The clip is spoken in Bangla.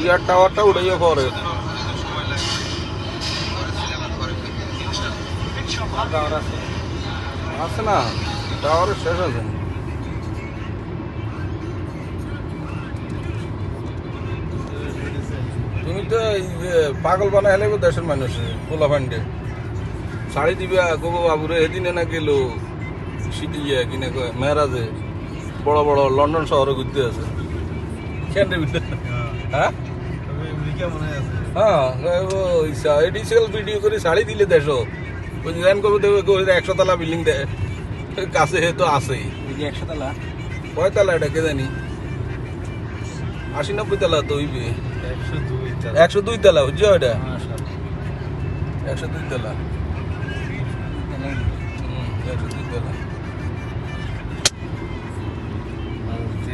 ইয়ার টাওয়ারটা উড়াইয়া পরে আছে না, টাওয়ার শেষ আছে। তুমি তো এই যে পাগল বানাই হেলে দেশের মানুষ পোলা ফান্ডে শাড়ি দিবে গোগো বাবুরে এদিনে না গেল সিটিয়ে কিনে মেয়েরাজে বড় বড় লন্ডন শহরে ঘুরতে আছে হ্যাঁ হ্যাঁ এডিশনাল ভিডিও করে শাড়ি দিলে দেশো ওই ডিজাইন করবো দেবে 100 তলা বিল্ডিং দেয় কাছে তো আছেই 100 তলা কয় তলা এটা কে জানি 80-90 তলা তো হইবে 102 তলা বুঝছো এটা 102 তলা